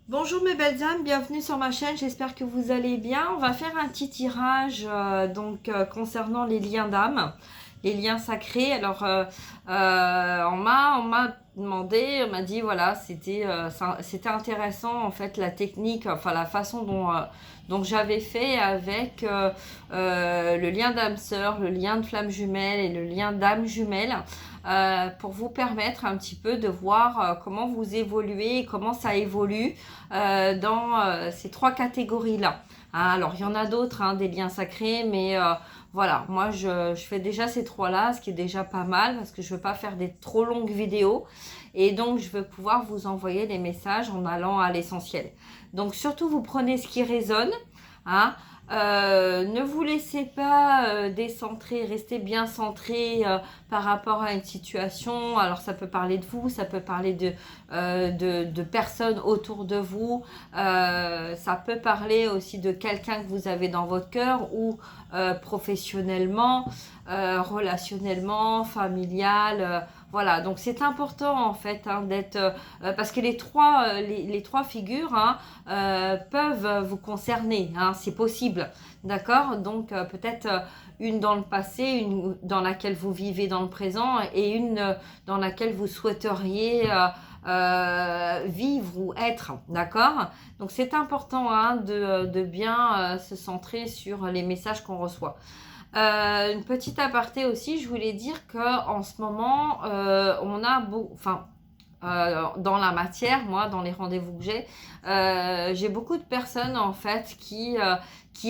Bonjour mes belles âmes, bienvenue sur ma chaîne, j'espère que vous allez bien. On va faire un petit tirage concernant les liens d'âme, les liens sacrés. Alors on m'a demandé, on m'a dit voilà, c'était intéressant en fait la technique, enfin la façon dont j'avais fait avec le lien d'âme sœur, le lien de flamme jumelle et le lien d'âme jumelle. Pour vous permettre un petit peu de voir comment vous évoluez, comment ça évolue dans ces trois catégories-là. Hein, alors, il y en a d'autres, hein, des liens sacrés, mais voilà, moi, je fais déjà ces trois-là, ce qui est déjà pas mal, parce que je ne veux pas faire des trop longues vidéos. Et donc, je veux pouvoir vous envoyer des messages en allant à l'essentiel. Donc, surtout, vous prenez ce qui résonne. Hein, ne vous laissez pas décentrer, restez bien centré par rapport à une situation. Alors ça peut parler de vous, ça peut parler de personnes autour de vous, ça peut parler aussi de quelqu'un que vous avez dans votre cœur ou professionnellement, relationnellement, familial. Voilà, donc c'est important en fait hein, d'être parce que les trois figures hein, peuvent vous concerner, hein, c'est possible, d'accord. Donc peut-être une dans le passé, une dans laquelle vous vivez dans le présent et une dans laquelle vous souhaiteriez vivre ou être, d'accord. Donc c'est important hein, de bien se centrer sur les messages qu'on reçoit. Une petite aparté aussi, je voulais dire qu'en ce moment, on a beaucoup, enfin, dans la matière, moi, dans les rendez-vous que j'ai beaucoup de personnes en fait qui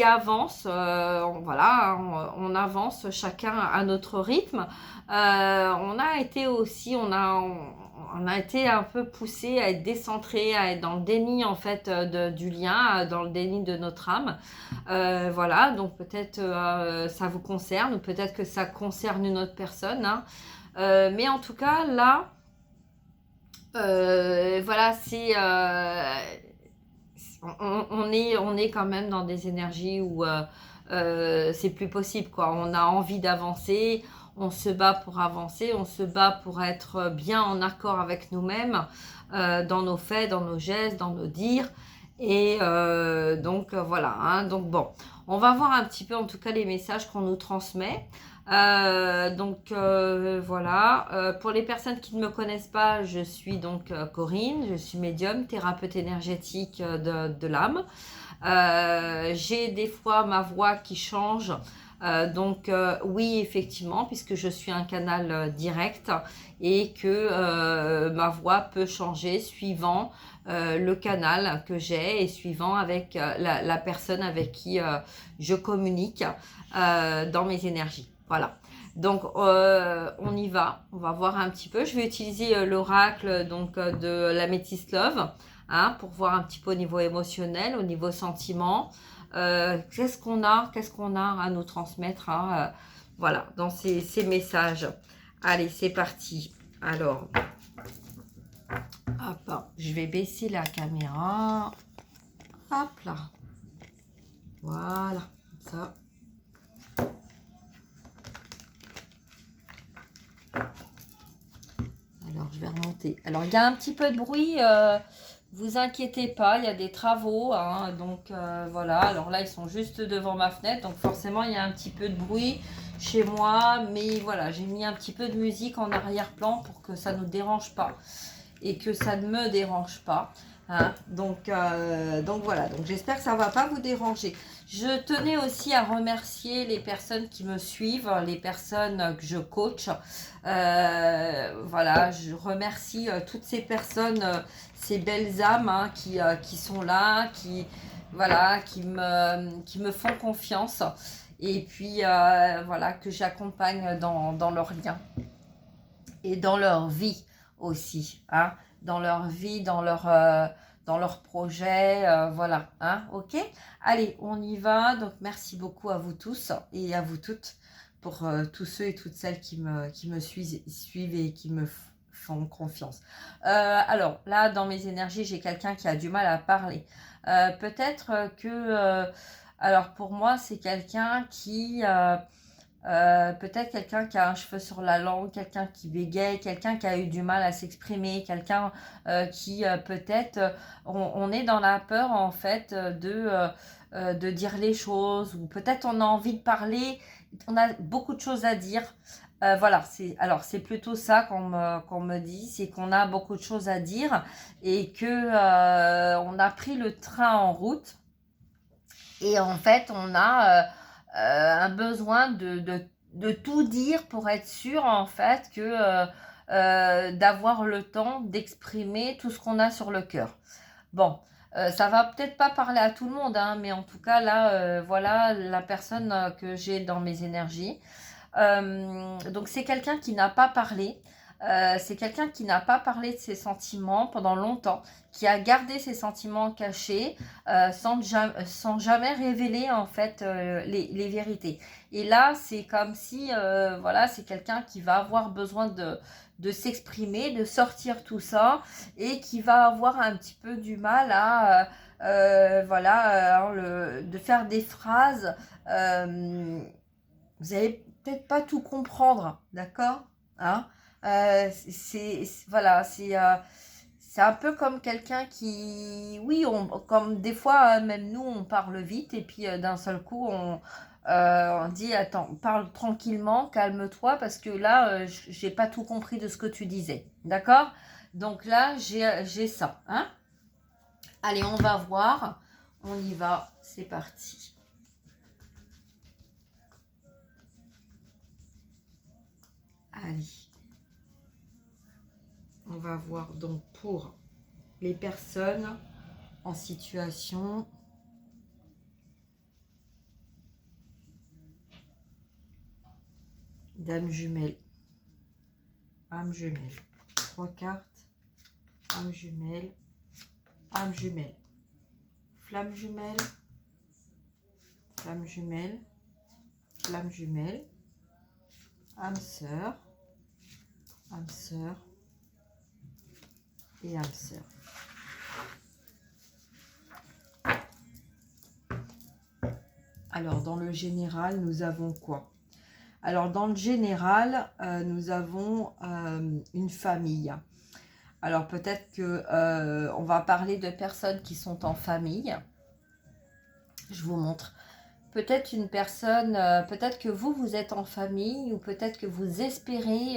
avancent, voilà, on avance chacun à notre rythme. On a été aussi, on a été un peu poussé à être décentré, à être dans le déni en fait du lien, dans le déni de notre âme. Voilà, donc peut-être ça vous concerne, ou peut-être que ça concerne une autre personne. Hein. Mais en tout cas, là, voilà, on est quand même dans des énergies où c'est plus possible, quoi. On a envie d'avancer, on se bat pour avancer, on se bat pour être bien en accord avec nous-mêmes, dans nos faits, dans nos gestes, dans nos dires. Et voilà. Hein. Donc bon, on va voir un petit peu en tout cas les messages qu'on nous transmet. Voilà. Pour les personnes qui ne me connaissent pas, je suis donc Corinne, je suis médium, thérapeute énergétique de l'âme. J'ai des fois ma voix qui change. Oui, effectivement, puisque je suis un canal direct et que ma voix peut changer suivant le canal que j'ai et suivant avec la personne avec qui je communique dans mes énergies. Voilà. Donc on y va, on va voir un petit peu. Je vais utiliser l'oracle de la Métis Love hein, pour voir un petit peu au niveau émotionnel, au niveau sentiment. Qu'est-ce qu'on a à nous transmettre hein, voilà, dans ces messages. Allez, c'est parti. Alors, hop, je vais baisser la caméra. Hop là. Voilà, ça. Alors, je vais remonter. Alors, il y a un petit peu de bruit. Vous inquiétez pas, il y a des travaux. Hein, donc, voilà. Alors là, ils sont juste devant ma fenêtre. Donc, forcément, il y a un petit peu de bruit chez moi. Mais voilà, j'ai mis un petit peu de musique en arrière-plan pour que ça ne nous dérange pas. Et que ça ne me dérange pas. Hein. Donc voilà, donc j'espère que ça ne va pas vous déranger. Je tenais aussi à remercier les personnes qui me suivent, les personnes que je coach. Voilà, je remercie toutes ces personnes, ces belles âmes hein, qui sont là, voilà, qui me font confiance et puis voilà, que j'accompagne dans leur lien et dans leur vie aussi, hein, dans leur vie, dans leur projet, voilà, hein, ok. Allez, on y va. Donc merci beaucoup à vous tous et à vous toutes pour tous ceux et toutes celles qui me suivent et qui me font confiance. Alors là, dans mes énergies, j'ai quelqu'un qui a du mal à parler. Peut-être que, alors pour moi, c'est quelqu'un qui peut-être quelqu'un qui a un cheveu sur la langue, quelqu'un qui bégaye, quelqu'un qui a eu du mal à s'exprimer, quelqu'un qui peut-être, on est dans la peur en fait de dire les choses, ou peut-être on a envie de parler, on a beaucoup de choses à dire. Voilà, c'est plutôt ça qu'on me dit, c'est qu'on a beaucoup de choses à dire et que on a pris le train en route et en fait on a un besoin de tout dire pour être sûr en fait que d'avoir le temps d'exprimer tout ce qu'on a sur le cœur. Bon, ça va peut-être pas parler à tout le monde, hein, mais en tout cas là, voilà la personne que j'ai dans mes énergies. Donc c'est quelqu'un qui n'a pas parlé. C'est quelqu'un qui n'a pas parlé de ses sentiments pendant longtemps, qui a gardé ses sentiments cachés sans jamais révéler en fait les vérités. Et là, c'est comme si, voilà, c'est quelqu'un qui va avoir besoin de s'exprimer, de sortir tout ça, et qui va avoir un petit peu du mal à, voilà, de faire des phrases. Vous allez peut-être pas tout comprendre, d'accord, hein. Voilà, c'est un peu comme quelqu'un qui, oui, comme des fois, même nous, on parle vite et puis d'un seul coup, on dit, attends, parle tranquillement, calme-toi, parce que là, j'ai pas tout compris de ce que tu disais, d'accord? Donc là, j'ai ça, hein. Allez, on va voir, on y va, c'est parti. Allez. On va voir donc pour les personnes en situation d'âme jumelle. Âme jumelle. 3 cartes. Âme jumelle. Âme jumelle. Flamme jumelle. Flamme jumelle. Flamme jumelle. Âme sœur. Âme sœur. Et âme sœur. Alors, dans le général, nous avons quoi? Alors, dans le général, nous avons une famille. Alors, peut-être que on va parler de personnes qui sont en famille. Je vous montre. Peut-être une personne, peut-être que vous êtes en famille, ou peut-être que vous espérez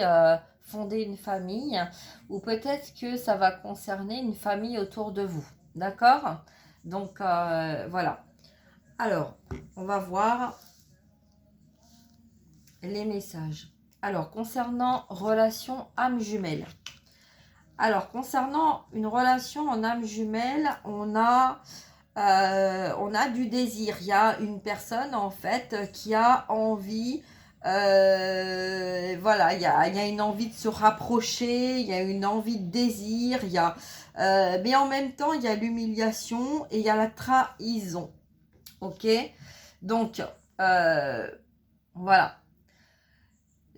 fonder une famille, ou peut-être que ça va concerner une famille autour de vous. D'accord? Donc, voilà. Alors, on va voir les messages. Alors, concernant relation âme jumelle. Alors, concernant une relation en âme jumelle, on a du désir. Il y a une personne, en fait, qui a envie, voilà, il y a une envie de se rapprocher, il y a une envie de désir, mais en même temps, il y a l'humiliation et il y a la trahison. Ok? Donc, voilà.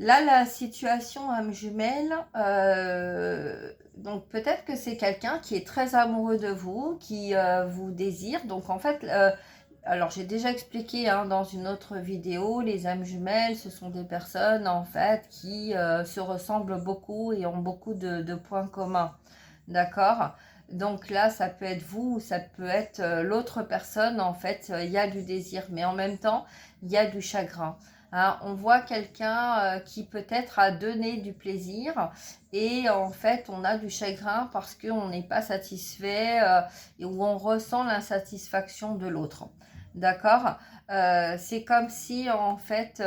Là, la situation âme jumelle, donc peut-être que c'est quelqu'un qui est très amoureux de vous, qui vous désire. Donc en fait, alors j'ai déjà expliqué hein, dans une autre vidéo, les âmes jumelles, ce sont des personnes en fait qui se ressemblent beaucoup et ont beaucoup de points communs. D'accord? Donc là, ça peut être vous, ou ça peut être l'autre personne. En fait, il y a du désir, mais en même temps, il y a du chagrin. Hein, on voit quelqu'un qui peut-être a donné du plaisir et en fait on a du chagrin parce qu'on n'est pas satisfait et où on ressent l'insatisfaction de l'autre. D'accord? C'est comme si en fait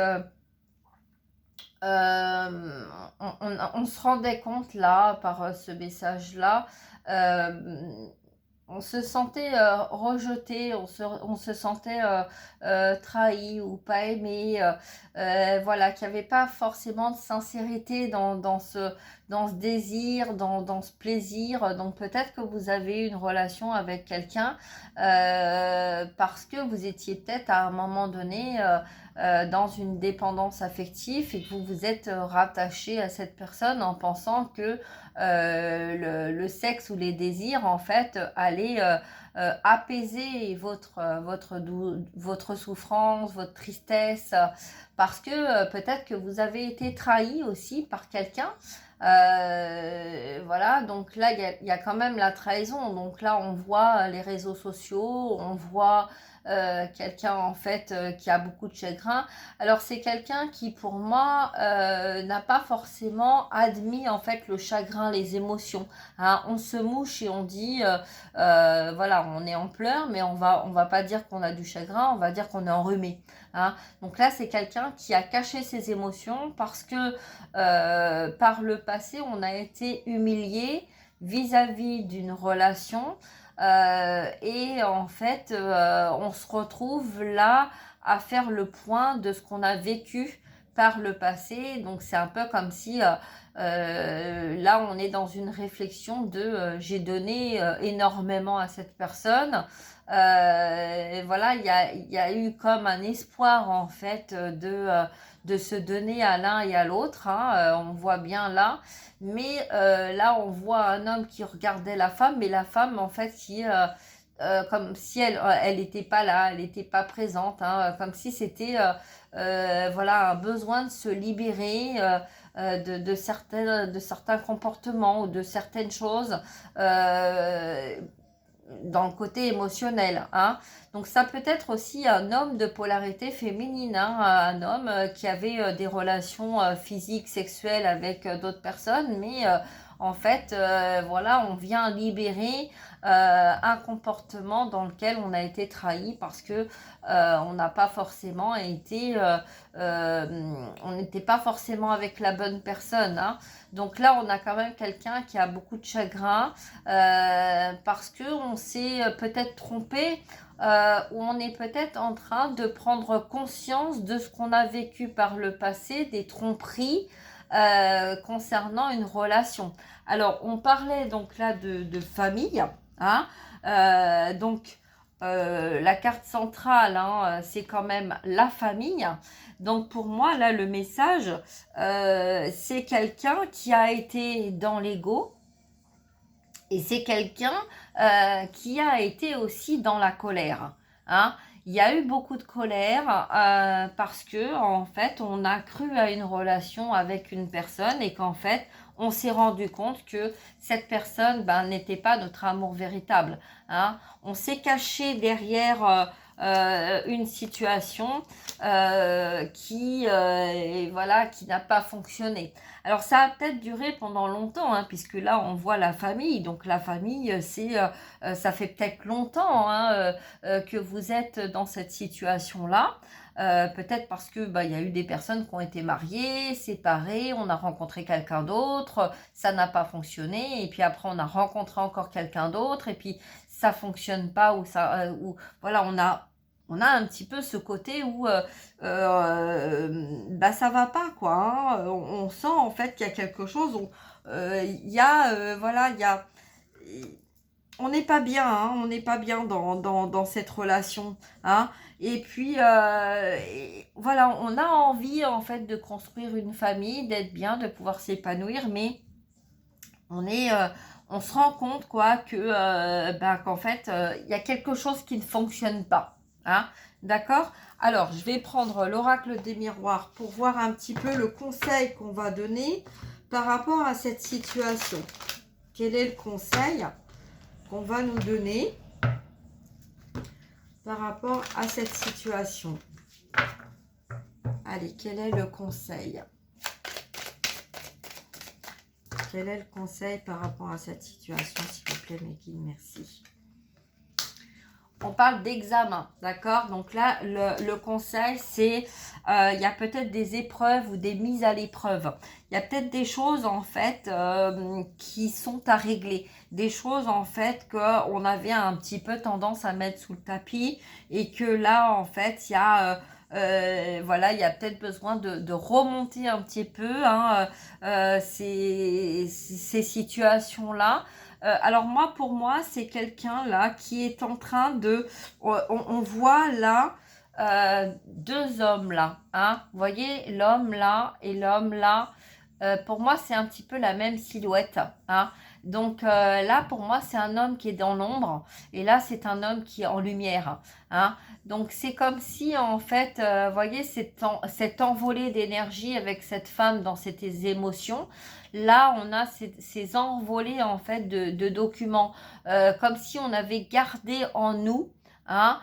on se rendait compte là par ce message là. On se sentait rejeté, on se sentait trahi ou pas aimé, voilà, qu'il n'y avait pas forcément de sincérité dans dans ce désir, dans ce plaisir. Donc peut-être que vous avez une relation avec quelqu'un parce que vous étiez peut-être à un moment donné dans une dépendance affective et que vous vous êtes rattaché à cette personne en pensant que le sexe ou les désirs en fait allaient apaiser votre souffrance, votre tristesse, parce que peut-être que vous avez été trahi aussi par quelqu'un. Voilà, donc là il y a quand même la trahison. Donc là on voit les réseaux sociaux, on voit quelqu'un en fait qui a beaucoup de chagrin. Alors c'est quelqu'un qui pour moi n'a pas forcément admis en fait le chagrin, les émotions, hein. On se mouche et on dit voilà, on est en pleurs, mais on va pas dire qu'on a du chagrin, on va dire qu'on est enrhumé, hein. Donc là c'est quelqu'un qui a caché ses émotions parce que par le passé on a été humilié vis-à-vis d'une relation. Et en fait, on se retrouve là à faire le point de ce qu'on a vécu par le passé. Donc c'est un peu comme si là on est dans une réflexion de j'ai donné énormément à cette personne. Voilà, il y a eu comme un espoir en fait de se donner à l'un et à l'autre, hein. On voit bien là. Mais là, on voit un homme qui regardait la femme, mais la femme, en fait, qui comme si elle n'était pas là, elle n'était pas présente, hein, comme si c'était voilà, un besoin de se libérer de certains comportements ou de certaines choses. Dans le côté émotionnel, hein. Donc ça peut être aussi un homme de polarité féminine, hein, un homme qui avait des relations physiques, sexuelles avec d'autres personnes, mais en fait, voilà, on vient libérer un comportement dans lequel on a été trahi parce que on n'a pas forcément été, on n'était pas forcément avec la bonne personne, hein. Donc là, on a quand même quelqu'un qui a beaucoup de chagrin parce qu'on s'est peut-être trompé ou on est peut-être en train de prendre conscience de ce qu'on a vécu par le passé, des tromperies concernant une relation. Alors, on parlait donc là de famille, hein, donc la carte centrale, hein, c'est quand même la famille. Donc pour moi, là, le message, c'est quelqu'un qui a été dans l'ego et c'est quelqu'un qui a été aussi dans la colère, hein. Il y a eu beaucoup de colère parce que en fait, on a cru à une relation avec une personne et qu'en fait, on s'est rendu compte que cette personne n'était pas notre amour véritable, hein. On s'est caché derrière une situation voilà, qui n'a pas fonctionné. Alors ça a peut-être duré pendant longtemps, hein, puisque là on voit la famille. Donc la famille, ça fait peut-être longtemps, hein, que vous êtes dans cette situation-là. Peut-être parce que il y a eu des personnes qui ont été mariées, séparées, on a rencontré quelqu'un d'autre, ça n'a pas fonctionné, et puis après on a rencontré encore quelqu'un d'autre, et puis ça fonctionne pas, ou voilà, on a un petit peu ce côté où ça va pas, quoi, hein. On sent en fait qu'il y a quelque chose, voilà, on n'est pas bien, hein, on n'est pas bien dans cette relation, hein. Et puis voilà, on a envie en fait de construire une famille, d'être bien, de pouvoir s'épanouir, mais on se rend compte quoi qu'en fait il y a quelque chose qui ne fonctionne pas, hein. D'accord? Alors je vais prendre l'oracle des miroirs pour voir un petit peu le conseil qu'on va donner par rapport à cette situation. Quel est le conseil qu'on va nous donner par rapport à cette situation? Allez, quel est le conseil? Quel est le conseil par rapport à cette situation, s'il vous plaît, mes guides? Merci. On parle d'examen, d'accord? Donc là, le conseil, c'est il y a peut-être des épreuves ou des mises à l'épreuve. Il y a peut-être des choses, en fait, qui sont à régler. Des choses, en fait, qu'on avait un petit peu tendance à mettre sous le tapis et que là, en fait, il y a voilà, il y a peut-être besoin de remonter un petit peu hein, ces situations-là. Alors moi, pour moi, c'est quelqu'un là qui est en train de... On voit là deux hommes là. Hein, vous voyez, l'homme là et l'homme là. Pour moi, c'est un petit peu la même silhouette. Hein. Donc là, pour moi, c'est un homme qui est dans l'ombre. Et là, c'est un homme qui est en lumière. Hein. Donc c'est comme si en fait, vous voyez, cette envolée d'énergie avec cette femme dans ses émotions. Là, on a ces envolées en fait de documents, comme si on avait gardé en nous, hein,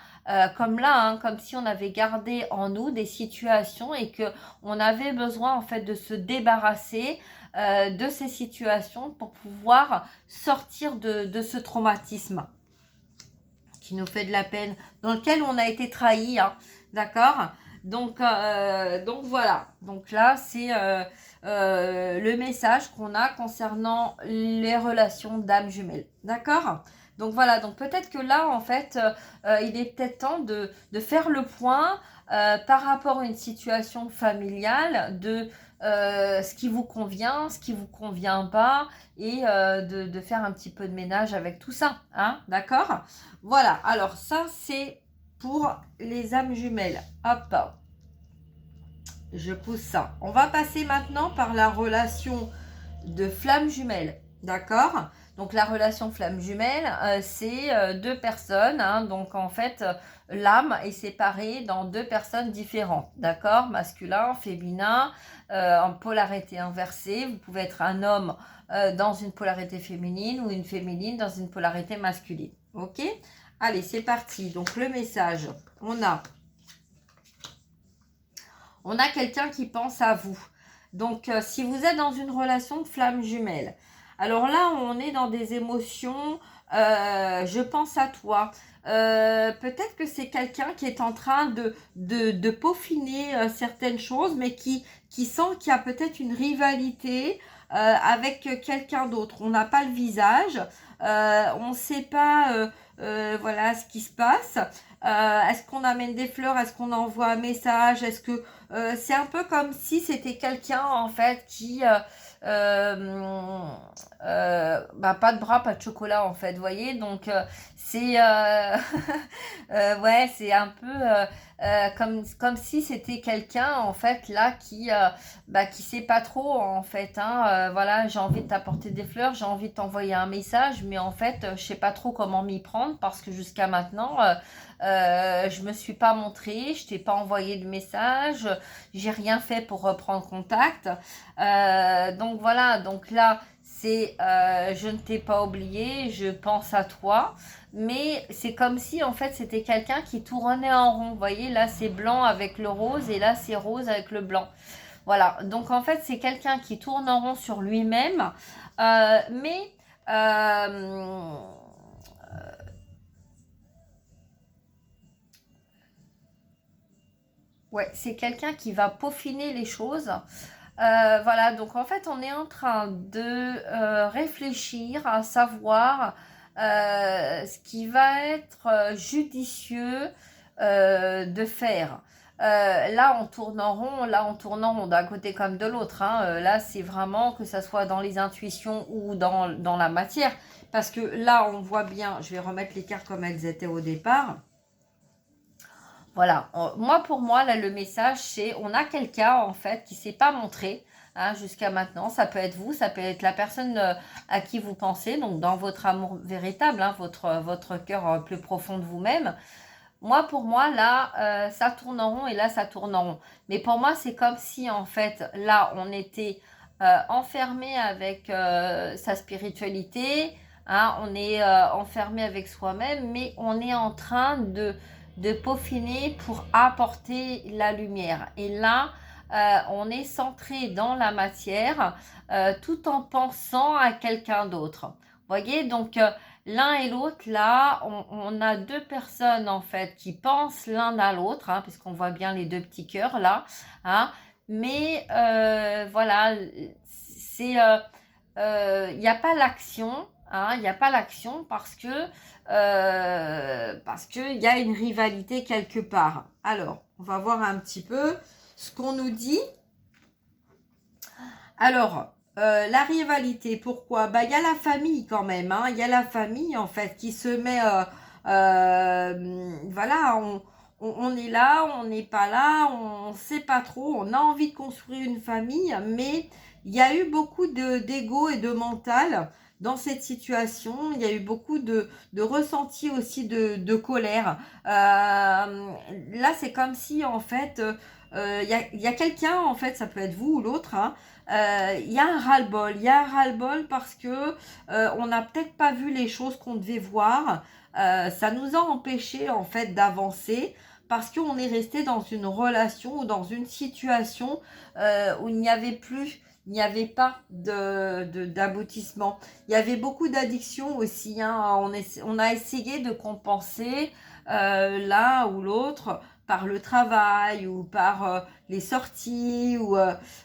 comme là, hein, comme si on avait gardé en nous des situations et que on avait besoin en fait de se débarrasser de ces situations pour pouvoir sortir de ce traumatisme qui nous fait de la peine, dans lequel on a été trahi, hein, d'accord. Donc voilà, donc là c'est le message qu'on a concernant les relations d'âme jumelle, d'accord. Donc voilà, donc peut-être que là en fait il est peut-être temps de faire le point par rapport à une situation familiale, de ce qui vous convient, ce qui vous convient pas, et de faire un petit peu de ménage avec tout ça, hein, d'accord. Voilà, alors ça c'est pour les âmes jumelles. Hop, je pousse ça. On va passer maintenant par la relation de flamme jumelle, d'accord. Donc la relation flamme jumelle, c'est deux personnes, hein, donc en fait l'âme est séparée dans deux personnes différentes, d'accord, masculin, féminin, en polarité inversée. Vous pouvez être un homme dans une polarité féminine ou une féminine dans une polarité masculine, ok. Allez, c'est parti. Donc le message, on a quelqu'un qui pense à vous. Donc, si vous êtes dans une relation de flamme jumelle, alors là, on est dans des émotions, je pense à toi. Peut-être que c'est quelqu'un qui est en train de peaufiner certaines choses, mais qui sent qu'il y a peut-être une rivalité avec quelqu'un d'autre. On n'a pas le visage, on ne sait pas voilà ce qui se passe. Est-ce qu'on amène des fleurs? Est-ce qu'on envoie un message? Est-ce que c'est un peu comme si c'était quelqu'un en fait qui pas de bras, pas de chocolat en fait, vous voyez. Donc c'est ouais, c'est un peu comme si c'était quelqu'un en fait là qui sait pas trop en fait, hein, voilà, j'ai envie de t'apporter des fleurs, j'ai envie de t'envoyer un message, mais en fait je sais pas trop comment m'y prendre parce que jusqu'à maintenant je me suis pas montrée, je t'ai pas envoyé de message, j'ai rien fait pour reprendre contact. Donc voilà, donc là c'est je ne t'ai pas oublié, je pense à toi. Mais c'est comme si en fait c'était quelqu'un qui tournait en rond. Vous voyez, là c'est blanc avec le rose et là c'est rose avec le blanc. Voilà, donc en fait c'est quelqu'un qui tourne en rond sur lui-même, mais ouais, c'est quelqu'un qui va peaufiner les choses. Voilà, donc en fait, on est en train de réfléchir à savoir ce qui va être judicieux de faire. Là, on tourne en rond, d'un côté comme de l'autre. Hein. Là, c'est vraiment que ça soit dans les intuitions ou dans la matière. Parce que là, on voit bien, je vais remettre les cartes comme elles étaient au départ. Voilà, moi pour moi, là, le message, c'est on a quelqu'un en fait qui ne s'est pas montré hein, jusqu'à maintenant. Ça peut être vous, ça peut être la personne à qui vous pensez, donc dans votre amour véritable, hein, votre cœur plus profond de vous-même. Moi, pour moi, là, ça tourne en rond et là, ça tourne en rond. Mais pour moi, c'est comme si en fait, là, on était enfermé avec sa spiritualité. Hein, on est enfermé avec soi-même, mais on est en train de peaufiner pour apporter la lumière. Et là, on est centré dans la matière tout en pensant à quelqu'un d'autre. Vous voyez, donc l'un et l'autre, là, on a deux personnes en fait qui pensent l'un à l'autre, hein, puisqu'on voit bien les deux petits cœurs là. Hein, mais voilà, c'est il n'y a pas l'action. hein, il n'y a pas l'action parce que il y a une rivalité quelque part. Alors, on va voir un petit peu ce qu'on nous dit. Alors, la rivalité, pourquoi? Bah, il y a la famille quand même, hein. Il y a la famille en fait qui se met, voilà, on est là, on n'est pas là, on ne sait pas trop. On a envie de construire une famille, mais il y a eu beaucoup d'ego et de mental dans cette situation. Il y a eu beaucoup de ressentis aussi de colère. Là, c'est comme si en fait, il y a quelqu'un, en fait, ça peut être vous ou l'autre, hein, il y a un ras-le-bol. Il y a un ras-le-bol parce que on n'a peut-être pas vu les choses qu'on devait voir. Ça nous a empêché en fait d'avancer parce qu'on est resté dans une relation ou dans une situation où il n'y avait plus, il n'y avait pas d'aboutissement. Il y avait beaucoup d'addictions aussi, hein. On a essayé de compenser l'un ou l'autre par le travail ou par les sorties ou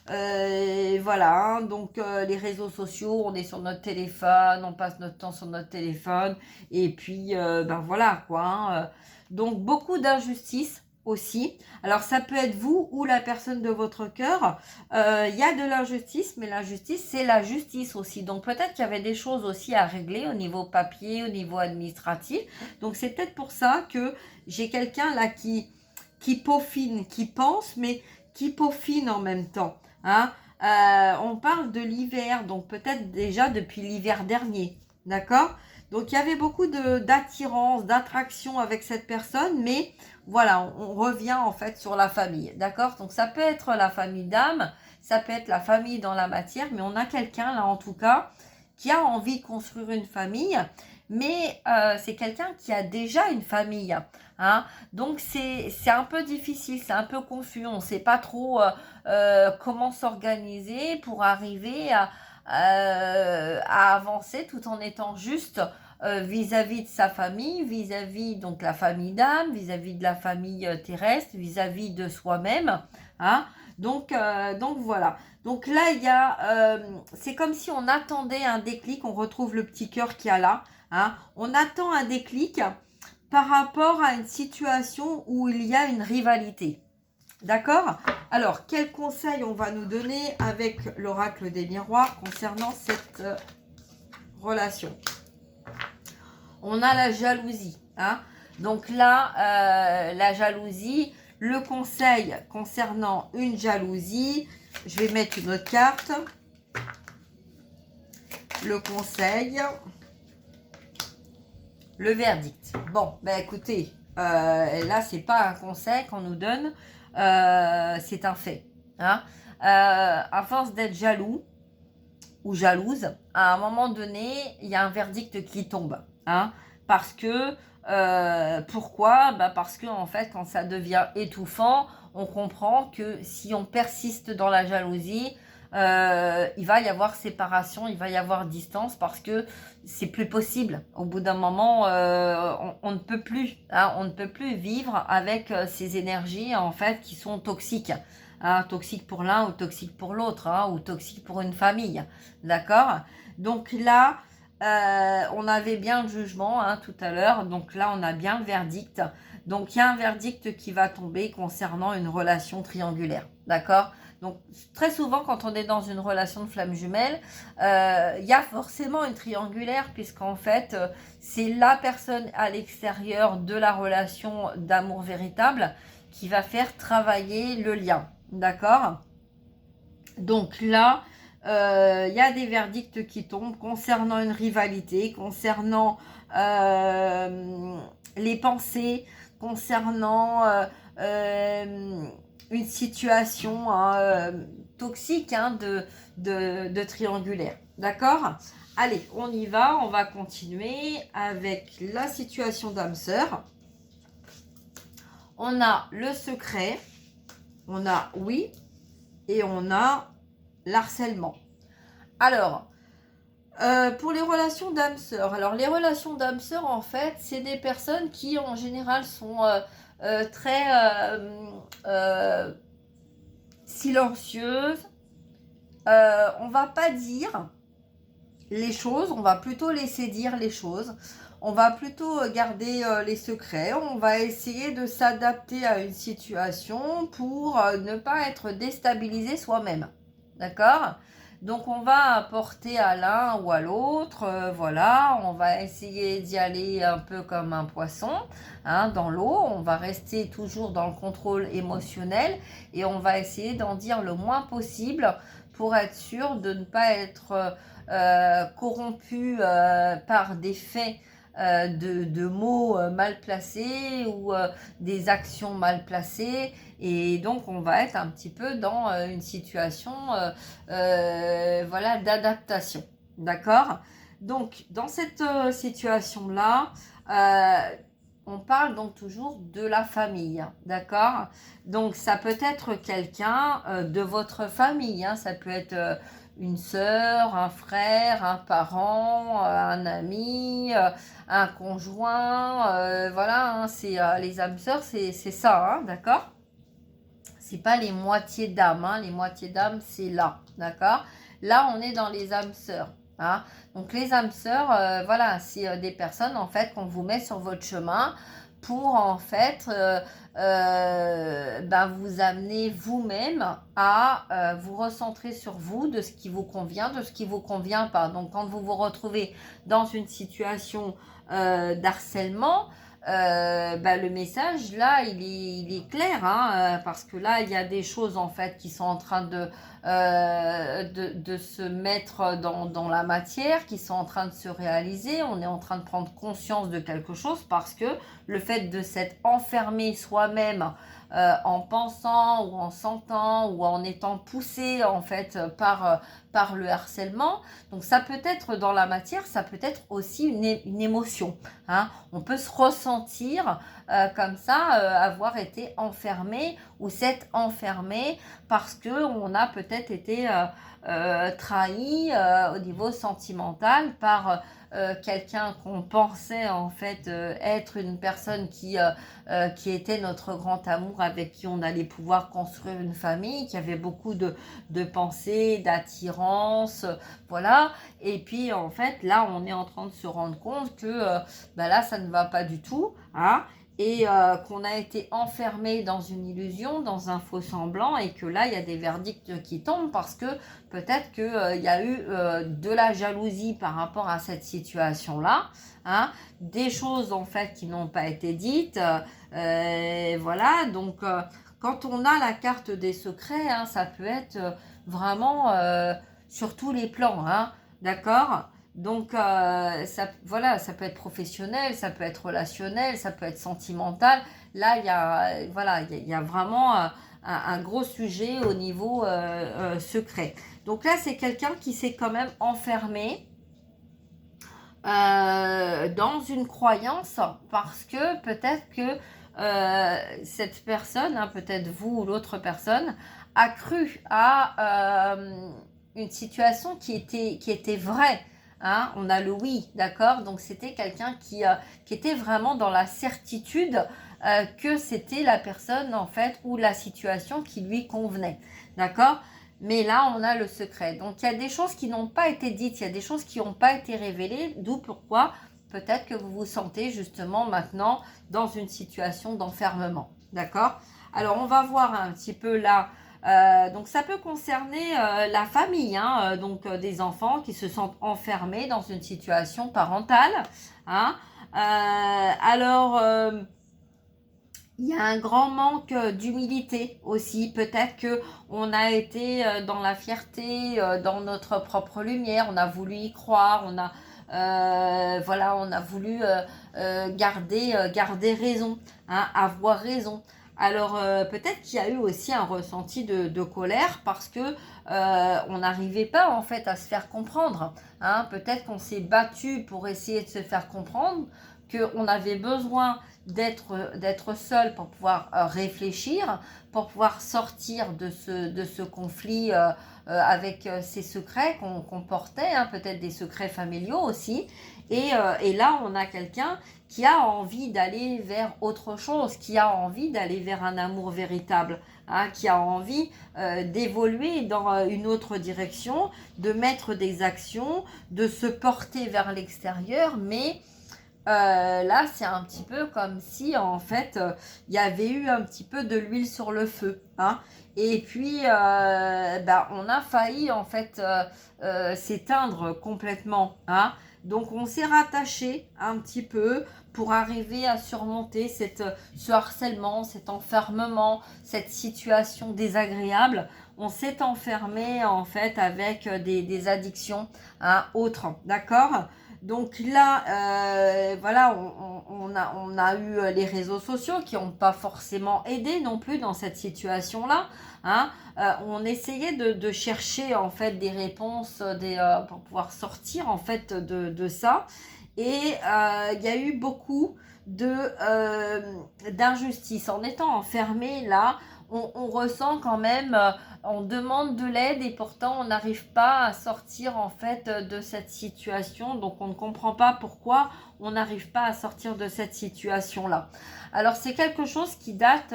voilà, hein. Donc les réseaux sociaux, on est sur notre téléphone, on passe notre temps sur notre téléphone et puis ben voilà quoi, hein. Donc beaucoup d'injustices aussi. Alors ça peut être vous ou la personne de votre cœur. Il y a de l'injustice, mais l'injustice c'est la justice aussi. Donc peut-être qu'il y avait des choses aussi à régler au niveau papier, au niveau administratif. Donc c'est peut-être pour ça que j'ai quelqu'un là qui peaufine, qui pense, mais qui peaufine en même temps, hein. On parle de l'hiver, donc peut-être déjà depuis l'hiver dernier, d'accord? Donc il y avait beaucoup d'attirance, d'attraction avec cette personne, mais voilà, on revient en fait sur la famille, d'accord? Donc ça peut être la famille d'âme, ça peut être la famille dans la matière, mais on a quelqu'un là en tout cas qui a envie de construire une famille, mais c'est quelqu'un qui a déjà une famille, hein. Donc c'est un peu difficile, c'est un peu confus, on ne sait pas trop comment s'organiser pour arriver à avancer tout en étant juste vis-à-vis de sa famille, vis-à-vis donc la famille d'âme, vis-à-vis de la famille terrestre, vis-à-vis de soi-même, hein. Donc voilà. Donc là, c'est comme si on attendait un déclic, on retrouve le petit cœur qu'il y a là, hein. On attend un déclic par rapport à une situation où il y a une rivalité. D'accord? Alors, quel conseil on va nous donner avec l'oracle des miroirs concernant cette relation? On a la jalousie, hein? Donc là, la jalousie, le conseil concernant une jalousie, je vais mettre une autre carte. Le conseil, le verdict. Bon, ben écoutez, là, c'est pas un conseil qu'on nous donne, c'est un fait, hein. À force d'être jaloux ou jalouse, à un moment donné, il y a un verdict qui tombe, hein, parce que pourquoi? Bah parce que en fait, quand ça devient étouffant, on comprend que si on persiste dans la jalousie, il va y avoir séparation, il va y avoir distance parce que c'est plus possible. Au bout d'un moment, on ne peut plus, hein, on ne peut plus vivre avec ces énergies en fait qui sont toxiques. Hein, toxiques pour l'un ou toxiques pour l'autre, hein, ou toxiques pour une famille. D'accord? Donc là, on avait bien le jugement, hein, tout à l'heure. Donc là, on a bien le verdict. Donc il y a un verdict qui va tomber concernant une relation triangulaire. D'accord? Donc très souvent, quand on est dans une relation de flamme jumelle, il y a forcément une triangulaire puisqu'en fait, c'est la personne à l'extérieur de la relation d'amour véritable qui va faire travailler le lien. D'accord? Donc là, il y a des verdicts qui tombent concernant une rivalité, concernant les pensées, concernant une situation toxique, hein, de triangulaire. D'accord? Allez, on y va, on va continuer avec la situation d'âme sœur. On a le secret, on a oui, et on a l'harcèlement. Alors, pour les relations d'âme-sœur, alors les relations d'âme-sœur, en fait, c'est des personnes qui, en général, sont très silencieuses. On va pas dire les choses, on va plutôt laisser dire les choses, on va plutôt garder les secrets, on va essayer de s'adapter à une situation pour ne pas être déstabilisé soi-même. D'accord? Donc on va apporter à l'un ou à l'autre, voilà, on va essayer d'y aller un peu comme un poisson, hein, dans l'eau, on va rester toujours dans le contrôle émotionnel et on va essayer d'en dire le moins possible pour être sûr de ne pas être corrompu par des faits de mots mal placés ou des actions mal placées et donc on va être un petit peu dans une situation voilà, d'adaptation. D'accord? Donc dans cette situation-là, on parle donc toujours de la famille, d'accord? Donc ça peut être quelqu'un de votre famille, hein, ça peut être une sœur, un frère, un parent, un ami, un conjoint, voilà, hein, c'est les âmes sœurs, c'est ça, hein, d'accord? C'est pas les moitiés d'âme, hein, les moitiés d'âme, c'est là, d'accord? Là, on est dans les âmes sœurs, hein. Donc les âmes sœurs, voilà, c'est des personnes en fait qu'on vous met sur votre chemin pour en fait ben, vous amener vous-même à vous recentrer sur vous, de ce qui vous convient, de ce qui vous convient pas. Donc quand vous vous retrouvez dans une situation d'harcèlement, bah, le message là il est clair, hein, parce que là il y a des choses en fait qui sont en train de se mettre dans la matière, qui sont en train de se réaliser. On est en train de prendre conscience de quelque chose parce que le fait de s'être enfermé soi-même en pensant ou en sentant ou en étant poussé en fait par le harcèlement, donc ça peut être dans la matière, ça peut être aussi une émotion, hein. On peut se ressentir comme ça, avoir été enfermé ou s'être enfermé parce qu'on a peut-être été trahi au niveau sentimental par quelqu'un qu'on pensait en fait être une personne qui était notre grand amour, avec qui on allait pouvoir construire une famille, qui avait beaucoup de pensées, d'attirance, voilà. Et puis en fait là on est en train de se rendre compte que bah là ça ne va pas du tout, hein, et qu'on a été enfermé dans une illusion, dans un faux semblant, et que là il y a des verdicts qui tombent parce que peut-être qu'il y a eu de la jalousie par rapport à cette situation-là, hein, des choses en fait qui n'ont pas été dites, voilà. Donc quand on a la carte des secrets, hein, ça peut être vraiment sur tous les plans, hein, d'accord? Donc ça, voilà, ça peut être professionnel, ça peut être relationnel, ça peut être sentimental. Là, voilà, il y a vraiment un gros sujet au niveau secret. Donc là, c'est quelqu'un qui s'est quand même enfermé dans une croyance parce que peut-être que cette personne, hein, peut-être vous ou l'autre personne, a cru à une situation qui était vraie. Hein, on a le oui, d'accord? Donc c'était quelqu'un qui était vraiment dans la certitude que c'était la personne en fait ou la situation qui lui convenait, d'accord? Mais là, on a le secret. Donc, il y a des choses qui n'ont pas été dites, il y a des choses qui n'ont pas été révélées, d'où pourquoi peut-être que vous vous sentez justement maintenant dans une situation d'enfermement. D'accord? Alors, on va voir un petit peu là. Donc, ça peut concerner la famille, hein, donc des enfants qui se sentent enfermés dans une situation parentale. Hein. Alors, il y a un grand manque d'humilité aussi. Peut-être que on a été dans la fierté, dans notre propre lumière. On a voulu y croire. Voilà, on a voulu garder raison, hein, avoir raison. Alors peut-être qu'il y a eu aussi un ressenti de colère parce que on n'arrivait pas en fait à se faire comprendre. Hein. Peut-être qu'on s'est battu pour essayer de se faire comprendre qu'on avait besoin d'être seul pour pouvoir réfléchir, pour pouvoir sortir de ce conflit avec ces secrets qu'on portait, hein, peut-être des secrets familiaux aussi. Et là, on a quelqu'un qui a envie d'aller vers autre chose, qui a envie d'aller vers un amour véritable, hein, qui a envie d'évoluer dans une autre direction, de mettre des actions, de se porter vers l'extérieur, mais là, c'est un petit peu comme si, en fait, il y avait eu un petit peu de l'huile sur le feu, hein. Et puis, on a failli, en fait, s'éteindre complètement, hein. Donc, on s'est rattaché un petit peu pour arriver à surmonter ce harcèlement, cet enfermement, cette situation désagréable. On s'est enfermé, en fait, avec des addictions, hein, autres, d'accord ? Donc là, voilà, on a eu les réseaux sociaux qui n'ont pas forcément aidé non plus dans cette situation-là, hein. On essayait de chercher en fait des réponses pour pouvoir sortir en fait de ça. Et il y a eu beaucoup d'injustice. En étant enfermé là, on ressent quand même, on demande de l'aide et pourtant on n'arrive pas à sortir en fait de cette situation. Donc on ne comprend pas pourquoi on n'arrive pas à sortir de cette situation-là. Alors c'est quelque chose qui date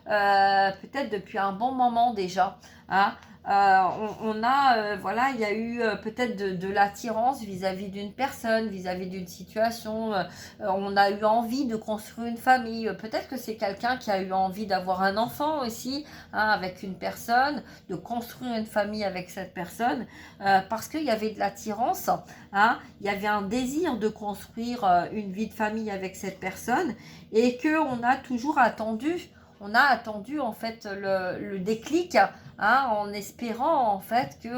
peut-être depuis un bon moment déjà, hein. Voilà, il y a eu peut-être de l'attirance vis-à-vis d'une personne, vis-à-vis d'une situation. On a eu envie de construire une famille. Peut-être que c'est quelqu'un qui a eu envie d'avoir un enfant aussi, hein, avec une personne, de construire une famille avec cette personne, parce qu'il y avait de l'attirance, hein, il y avait un désir de construire une vie de famille avec cette personne, et qu'on a toujours attendu. On a attendu en fait le déclic, hein, en espérant en fait que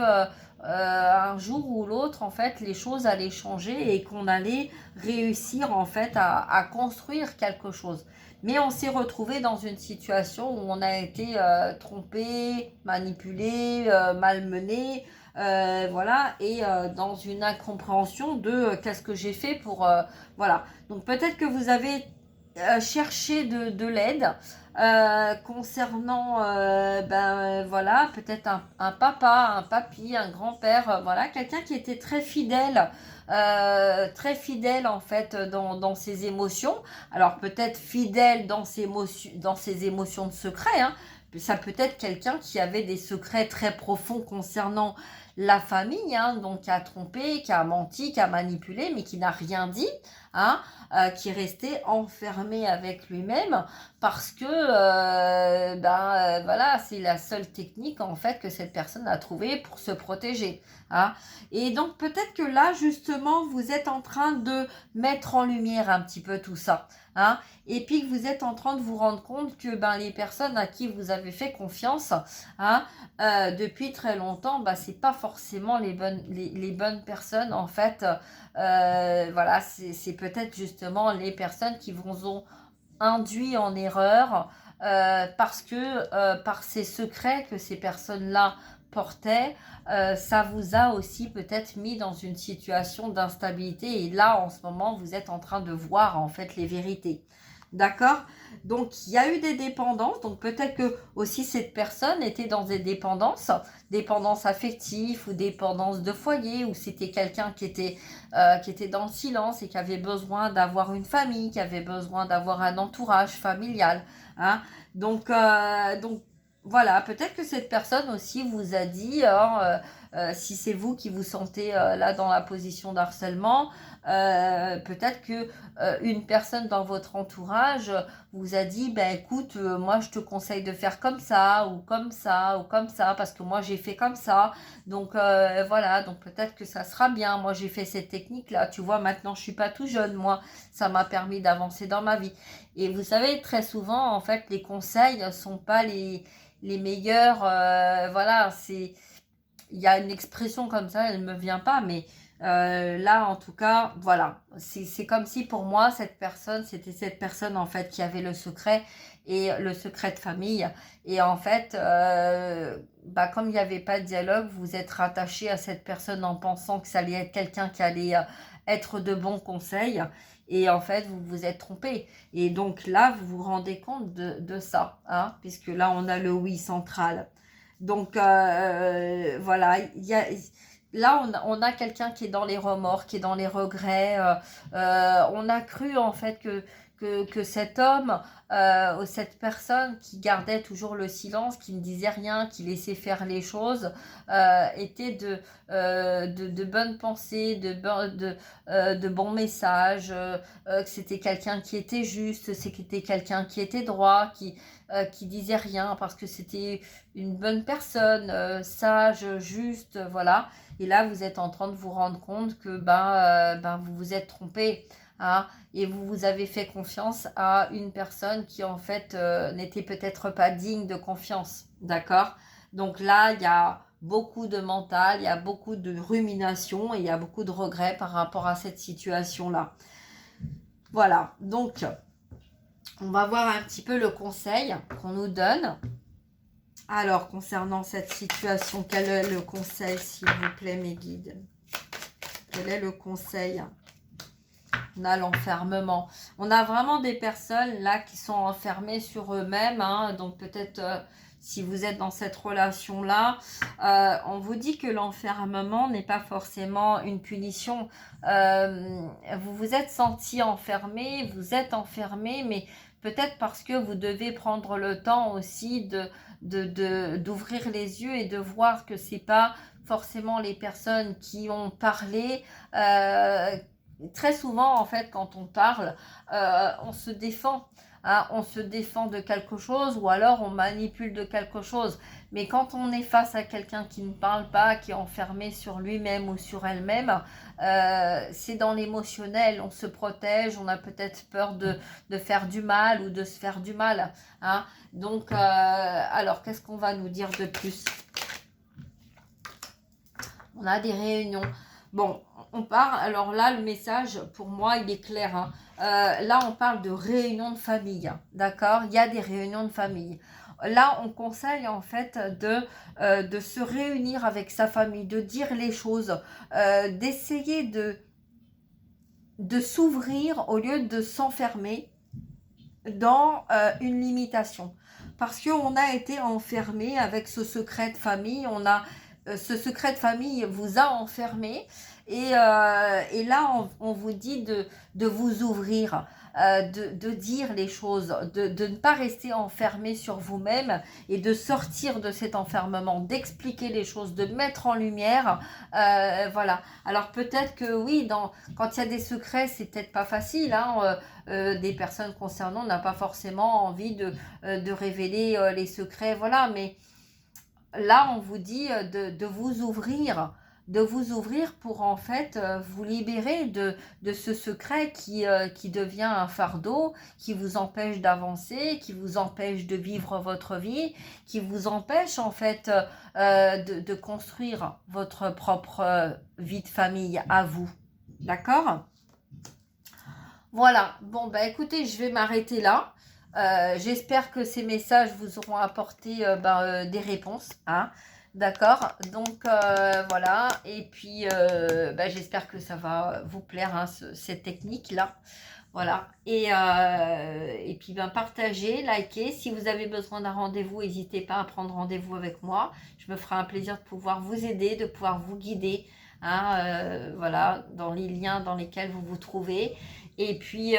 un jour ou l'autre en fait les choses allaient changer et qu'on allait réussir en fait à construire quelque chose. Mais on s'est retrouvé dans une situation où on a été trompé, manipulé, malmené, voilà, et dans une incompréhension de qu'est-ce que j'ai fait pour voilà. Donc peut-être que vous avez cherché de l'aide concernant voilà, peut-être un papa, un papy, un grand-père, voilà, quelqu'un qui était très fidèle en fait dans ses émotions. Alors peut-être fidèle dans ses émotions de secret, hein. Ça peut être quelqu'un qui avait des secrets très profonds concernant la famille, hein, donc qui a trompé, qui a menti, qui a manipulé, mais qui n'a rien dit, hein, qui est resté enfermé avec lui-même parce que voilà, c'est la seule technique en fait que cette personne a trouvée pour se protéger, hein. Et donc peut-être que là justement vous êtes en train de mettre en lumière un petit peu tout ça, hein, et puis que vous êtes en train de vous rendre compte que les personnes à qui vous avez fait confiance, hein, depuis très longtemps, c'est pas forcément les bonnes personnes en fait. Voilà, c'est peut-être justement les personnes qui vous ont induit en erreur parce que par ces secrets que ces personnes-là portaient, ça vous a aussi peut-être mis dans une situation d'instabilité. Et là, en ce moment, vous êtes en train de voir en fait les vérités. D'accord? Donc, il y a eu des dépendances. Donc, peut-être que aussi cette personne était dans des dépendances affectives ou dépendances de foyer, ou c'était quelqu'un qui était dans le silence et qui avait besoin d'avoir une famille, qui avait besoin d'avoir un entourage familial, hein. Donc, voilà, peut-être que cette personne aussi vous a dit, hein, si c'est vous qui vous sentez là dans la position d'harcèlement, peut-être que une personne dans votre entourage vous a dit, écoute, moi je te conseille de faire comme ça, ou comme ça, ou comme ça, parce que moi j'ai fait comme ça, donc voilà, donc peut-être que ça sera bien, moi j'ai fait cette technique-là, tu vois, maintenant je suis pas tout jeune, moi, ça m'a permis d'avancer dans ma vie. Et vous savez, très souvent, en fait, les conseils sont pas les meilleurs, voilà, il y a une expression comme ça, elle ne me vient pas, mais là, en tout cas, voilà, c'est comme si pour moi, c'était cette personne en fait qui avait le secret, et le secret de famille. Et en fait, comme il n'y avait pas de dialogue, vous êtes rattaché à cette personne en pensant que ça allait être quelqu'un qui allait être de bons conseils. et en fait vous vous êtes trompé. Et donc là vous vous rendez compte de ça, hein, puisque là on a le oui central. Donc voilà, là on a quelqu'un qui est dans les remords, qui est dans les regrets. On a cru en fait que cet homme, cette personne qui gardait toujours le silence, qui ne disait rien, qui laissait faire les choses, était de bonnes pensées, de bons messages, que c'était quelqu'un qui était juste, c'était quelqu'un qui était droit, qui disait rien parce que c'était une bonne personne, sage, juste, voilà. Et là, vous êtes en train de vous rendre compte que vous vous êtes trompé, hein, et vous avez fait confiance à une personne qui en fait n'était peut-être pas digne de confiance, d'accord? Donc là, il y a beaucoup de mental, il y a beaucoup de rumination et il y a beaucoup de regrets par rapport à cette situation-là. Voilà, donc on va voir un petit peu le conseil qu'on nous donne. Alors, concernant cette situation, quel est le conseil, s'il vous plaît, mes guides? Quel est le conseil? On a l'enfermement. On a vraiment des personnes là qui sont enfermées sur eux-mêmes, hein, donc peut-être si vous êtes dans cette relation-là, on vous dit que l'enfermement n'est pas forcément une punition. Vous vous êtes senti enfermé, vous êtes enfermé, mais peut-être parce que vous devez prendre le temps aussi d'ouvrir les yeux et de voir que c'est pas forcément les personnes qui ont parlé. Très souvent, en fait, quand on parle, on se défend. Hein, on se défend de quelque chose ou alors on manipule de quelque chose. Mais quand on est face à quelqu'un qui ne parle pas, qui est enfermé sur lui-même ou sur elle-même, c'est dans l'émotionnel, on se protège, on a peut-être peur de faire du mal ou de se faire du mal. Hein. Donc, alors, qu'est-ce qu'on va nous dire de plus? On a des réunions. Bon, on parle, alors là, le message, pour moi, il est clair. Hein. Là, on parle de réunions de famille, hein, d'accord? Il y a des réunions de famille. Là, on conseille, en fait, de se réunir avec sa famille, de dire les choses, d'essayer de s'ouvrir au lieu de s'enfermer dans une limitation. Parce qu'on a été enfermé avec ce secret de famille, ce secret de famille vous a enfermé et là on vous dit de vous ouvrir, de dire les choses, de ne pas rester enfermé sur vous-même et de sortir de cet enfermement, d'expliquer les choses, de mettre en lumière, voilà. Alors peut-être que oui, quand il y a des secrets, c'est peut-être pas facile, hein, des personnes concernées, on n'a pas forcément envie de révéler les secrets, voilà, mais là, on vous dit de vous ouvrir pour en fait vous libérer de ce secret qui devient un fardeau, qui vous empêche d'avancer, qui vous empêche de vivre votre vie, qui vous empêche en fait de construire votre propre vie de famille à vous. D'accord ? Voilà, bon bah écoutez, je vais m'arrêter là. J'espère que ces messages vous auront apporté des réponses, hein, d'accord? Donc voilà, et puis j'espère que ça va vous plaire, hein, cette technique-là. Voilà, et puis partagez, likez. Si vous avez besoin d'un rendez-vous, n'hésitez pas à prendre rendez-vous avec moi. Je me ferai un plaisir de pouvoir vous aider, de pouvoir vous guider, hein, voilà, dans les liens dans lesquels vous vous trouvez. Et puis,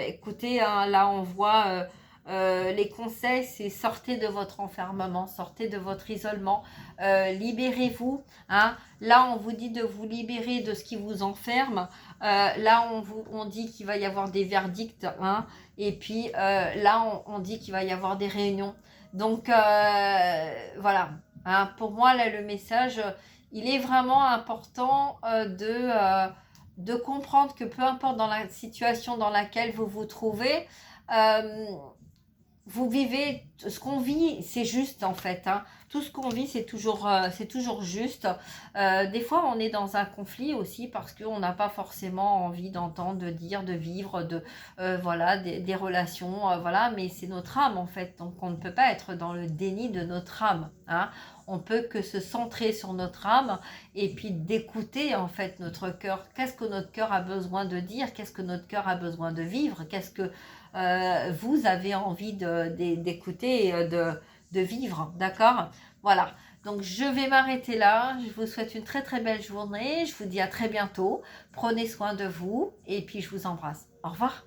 écoutez, hein, là, on voit les conseils, c'est sortez de votre enfermement, sortez de votre isolement, libérez-vous. Hein. Là, on vous dit de vous libérer de ce qui vous enferme. Là, on dit qu'il va y avoir des verdicts. Hein. Et puis, là, on dit qu'il va y avoir des réunions. Donc, voilà. Hein. Pour moi, là, le message, il est vraiment important de comprendre que peu importe dans la situation dans laquelle vous vous trouvez, vous vivez, ce qu'on vit, c'est juste en fait. Hein. Tout ce qu'on vit, c'est toujours juste. Des fois, on est dans un conflit aussi parce qu'on n'a pas forcément envie d'entendre, de dire, de vivre, voilà, des relations, voilà. Mais c'est notre âme en fait, donc on ne peut pas être dans le déni de notre âme. Hein. on peut que se centrer sur notre âme et puis d'écouter en fait notre cœur. Qu'est-ce que notre cœur a besoin de dire? Qu'est-ce que notre cœur a besoin de vivre? Qu'est-ce que vous avez envie d'écouter et de vivre, d'accord? Voilà. Donc, je vais m'arrêter là. Je vous souhaite une très très belle journée. Je vous dis à très bientôt. Prenez soin de vous et puis je vous embrasse. Au revoir.